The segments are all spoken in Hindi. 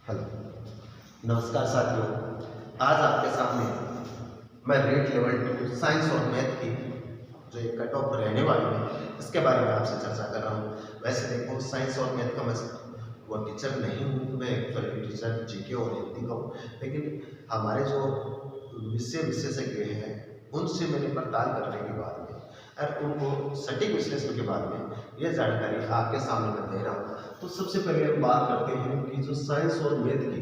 हेलो, नमस्कार साथियों। आज आपके सामने मैं रेट लेवल 2 साइंस और मैथ की जो एक कट ऑफ रहने वाली है इसके बारे में आपसे चर्चा कर रहा हूँ। वैसे देखो, साइंस और मैथ का मैं वो टीचर नहीं हूँ, मैं एक्चुअली टीचर जीके और हिंदी का हूँ, लेकिन हमारे जो विशेषज्ञ हैं उनसे मैंने पड़ताल करने के बाद में और उनको सटीक विश्लेषण के बाद में यह जानकारी आपके सामने मैं दे रहा हूँ। तो सबसे पहले हम बात करते हैं कि जो साइंस और मैथ की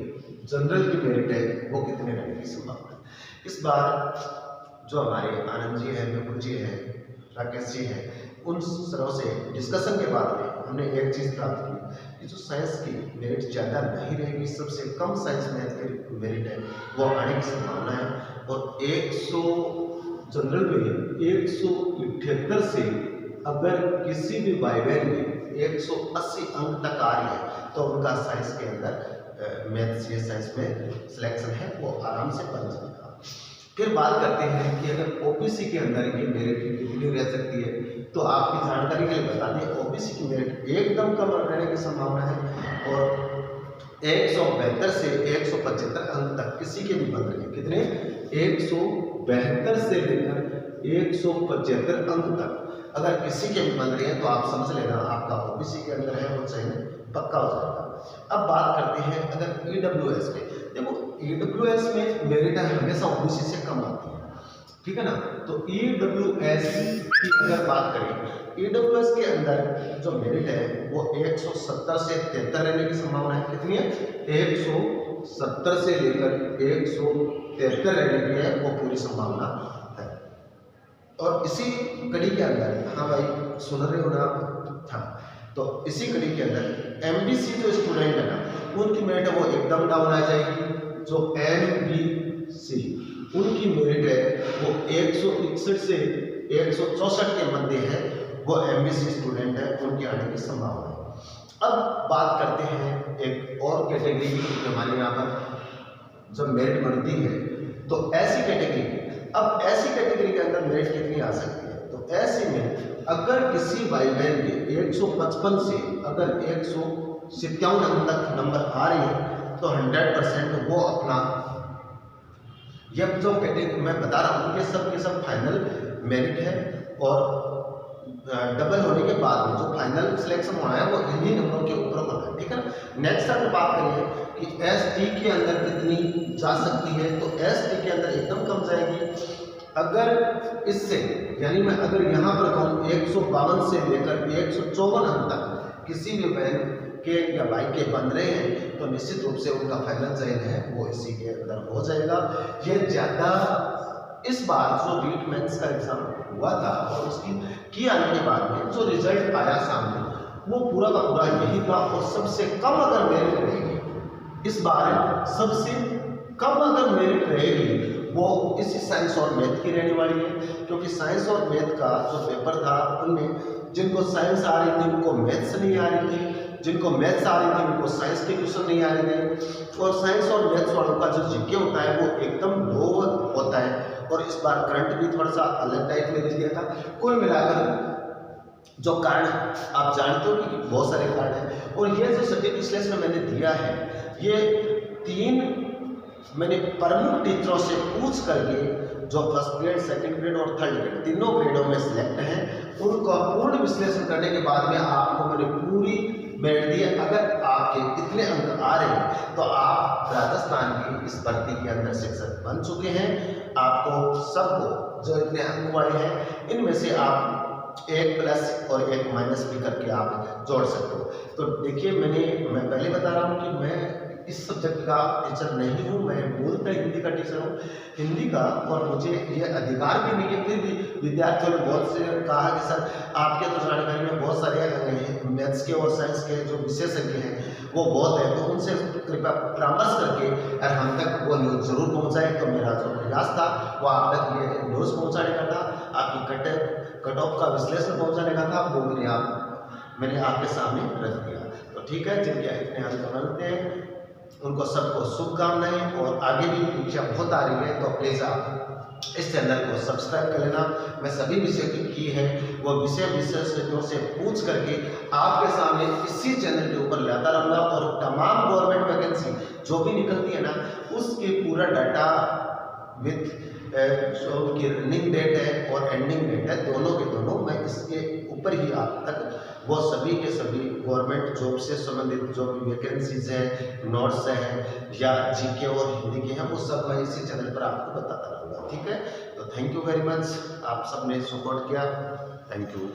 जनरल की मेरिट है वो कितने रहने की संभावना है। इस बार जो हमारे आनंद जी हैं, विपुल जी हैं, राकेश जी हैं, उन सरों से डिस्कशन के बाद में हमने एक चीज़ प्राप्त की कि जो साइंस की मेरिट ज़्यादा नहीं रहेगी, सबसे कम साइंस मैथ की मेरिट है वो आने की संभावना है। और 100 जनरल में 178 से अगर किसी भी भाई बहन में 180 अंक तक आ रही है तो उनका साइंस के अंदर मैथ्स या साइंस में सिलेक्शन है वो आराम से बन जाएगा। फिर बात करते हैं कि अगर ओबीसी के अंदर ये मेरिट कितनी रह सकती है, तो आपकी जानकारी के लिए बता दें ओबीसी की मेरिट एकदम कम रहने की संभावना है और 172 से 175 अंक तक किसी के भी बन रहे हैं। कितने? 172 से लेकर 175 अंक तक अगर किसी के भी बन रहे हैं तो आप समझ लेना आपका ओबीसी के अंदर है वो चयन पक्का हो जाएगा। अब बात करते हैं अगर ईडब्ल्यूएस में। देखो, ईडब्ल्यूएस में मेरिट हमेशा ओबीसी से कम आती है, ठीक है ना। तो ईडब्ल्यूएस की अगर बात करें, ईडब्ल्यूएस के अंदर जो मेरिट है वो 170 से 73 रहने की संभावना है। कितनी है? 170 से लेकर 173 रहने की है वो पूरी संभावना है। और इसी कड़ी के अंदर, हाँ भाई सुन रहे हो ना आप? हाँ, तो इसी कड़ी के अंदर एमबीसी जो स्टूडेंट है ना उनकी मेरिट है वो एकदम डाउन आ जाएगी। जो एमबीसी उनकी मेरिट है वो 161 से 164 के मध्य है, वो एमबीसी स्टूडेंट है, उनकी आने की संभावना है। अब बात करते हैं एक और कैटेगरी की हमारे यहाँ पर जब मेरिट बनती है तो ऐसी कैटेगरी। अब ऐसी कैटेगरी के अंदर मेरिट कितनी आ सकती है? तो ऐसे में अगर किसी भाई बहन के 155 से अगर 157 अंक तक नंबर आ रही है तो 100% वो अपना यह जो कैटेगरी मैं बता रहा हूँ ये सब के सब फाइनल मेरिट है और डबल होने के बाद में जो फाइनल सिलेक्शन होना है वो इन्हीं नंबरों के ऊपर होना है, ठीक है ना। नेक्स्ट अगर बात करिए कि एसटी के अंदर कितनी जा सकती है, तो एसटी के अंदर एकदम कम जाएगी। अगर इससे यानी मैं अगर यहाँ पर कहूँ 152 से लेकर 154 अंक तक किसी भी बहन के या भाई के बन रहे हैं तो निश्चित रूप से उनका फाइनल चयन है वो इसी के अंदर हो जाएगा। ये ज़्यादा इस बार जो रीट मेंस का एग्जाम हुआ था और उसकी आने के बाद में जो रिजल्ट आया सामने वो पूरा का पूरा यही था। और सबसे कम अगर मेरिट रहेगी इस बार, सबसे कम अगर मेरिट रहेगी वो इसी साइंस और मैथ की रहने वाली है, क्योंकि साइंस और मैथ का जो पेपर था उनमें जिनको साइंस आ रही थी उनको मैथ्स नहीं आ रही थी, जिनको मैथ्स आ रही थी उनको साइंस के क्वेश्चन नहीं आ रहे थे। और साइंस और मैथ्स वालों का जो जीके होता है वो एकदम लो होता है और इस बार करंट भी थोड़ा सा अलग टाइप में दिया था। कुल मिलाकर जो कारण आप जानते हो कि बहुत सारे कारण हैं और ये जो सटीक विश्लेषण मैंने दिया है ये 3 मैंने प्रमुख टीचरों से पूछ करके जो फर्स्ट ग्रेड, सेकंड ग्रेड और थर्ड ग्रेड तीनों ग्रेडों में सिलेक्ट हैं उनका पूर्ण विश्लेषण करने के बाद में आपको मैंने पूरी मेरिट दी है। अगर आपके इतने अंक आ रहे हैं तो आप राजस्थान की इस भर्ती के अंदर शिक्षक बन चुके हैं। आपको सबको जो इतने अंक वाले हैं इनमें से आप 1 प्लस और 1 माइनस भी करके आप जोड़ सकते हो। तो देखिए, मैं पहले बता रहा हूँ कि मैं इस सब्जेक्ट का टीचर नहीं हूँ, मैं मूलतः हिंदी का टीचर हूँ, हिंदी का, और मुझे ये अधिकार भी नहीं है। फिर भी विद्यार्थियों ने बहुत से कहा कि सर आपके तो जानकारी में बहुत सारे मैथ्स के और साइंस के जो विशेषज्ञ हैं वो बहुत है, तो उनसे कृपया परामर्श करके और हम तक वो न्यूज़ जरूर पहुँचाएँ। तो मेरा जो प्रयास था वो आप तक ये न्यूज़ पहुँचाने का था, आपकी कट ऑफ का विश्लेषण पहुँचाने का था, वो मैंने आपके सामने रख दिया। तो ठीक है, जिनके इतने अंक बनते हैं उनको सबको शुभकामनाएं और आगे भी परीक्षा बहुत आ रही है तो प्लीज़ आप इस चैनल को सब्सक्राइब कर लेना। मैं सभी विषय की है वो विशेषज्ञों से पूछ करके आपके सामने इसी चैनल के ऊपर लाता रहूँगा और तमाम गवर्नमेंट वैकेंसी जो भी निकलती है ना उसके पूरा डाटा विथ जो की रनिंग डेट है और एंडिंग डेट है, दोनों के दोनों मैं इसके ऊपर ही आप तक वो सभी के सभी गवर्नमेंट जॉब से संबंधित जो भी वैकेंसीज है, नोट्स हैं या जीके और हिंदी के हैं, वो सब मैं इसी चैनल पर आपको बताता रहूँगा। ठीक है, तो थैंक यू वेरी मच, आप सब ने सपोर्ट किया, थैंक यू।